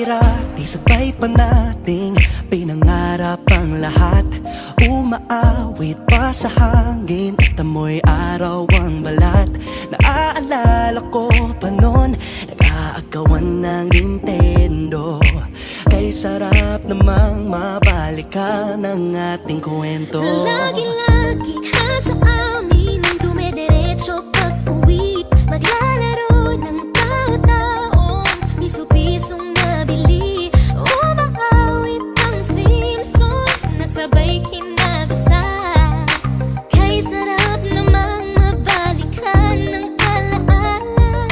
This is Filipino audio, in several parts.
Dati-rati sabay pa nating pinangarap ang lahat. Umaawit pa sa hangin at amoy araw ang balat. Naaalala ko pa noon, nag-aagawan ng Nintendo. Kay sarap namang mabalikan ang ating kwento. Lagi-lagi ka sa amin ang dumediretso pag-uwi. Maglalaro ng tao-taong piso-pisong nabili. Umaawit ang theme song na sabay kinabasa. Kay sarap namang mabalikan ng alaala.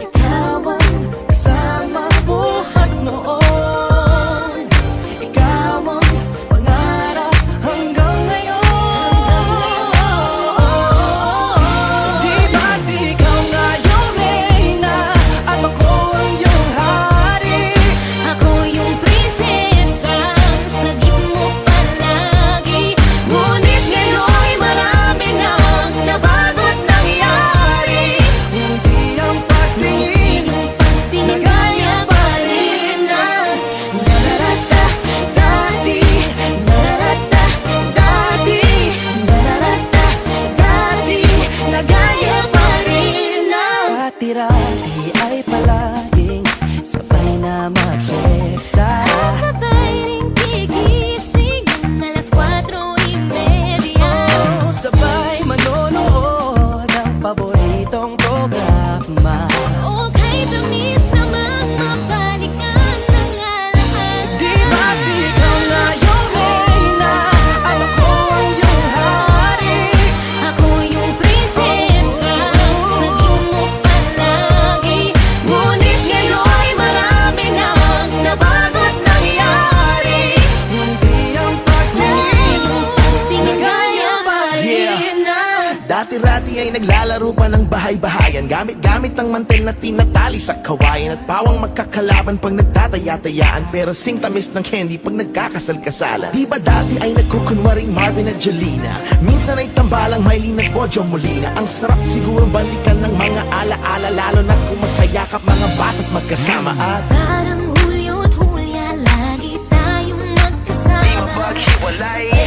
Ikaw ang kasama buhat noon. Ikaw ang pangarap hanggang ngayon. Di ba't ikaw nga yung reyna at ako ang iyong hari? Ako yung prinsesang sagip mo palagi. Ngunit ngayon'y marami nang nabago't nangyari. Hindi ang pagtingin na gaya pa rin ng nararata dati. Nararata dati. Nararata dati. Na gaya pa rin ng dati-rati ay palaging sabay na mag-siesta. At sabay ring gigising ng alas 4:30. Oh, sabay manonood ng paboritong programa. O kay tamis namang mabalikan ng alaala. Di ba't ikaw na yung reyna at ako ang iyong hari? Ako yung prinsesa, sagip mo palagi. Ngunit ngayon'y marami nang nabago't nangyari. Hindi ang pagtingin na gaya pa rin ng Dati-rati ay naglalaro pa ng bahay-bahayan. Gamit-gamit ang mantel na tinatali sa kawayan. At pawang magkakalaban pag nagtataya-tayaan. Pero sing tamis ng candy pag nagkakasal-kasalan. Di ba dati ay nagkukunwaring Marvin at Jelena? Minsan ay tambalang Mylene at Bojo Molina. Ang sarap siguro balikan ng mga ala-ala. Lalo na kung magkayakap mga bata't magkasama. At Parang Hulyo at Hulya, lagi tayong magkasama. maghiwalay.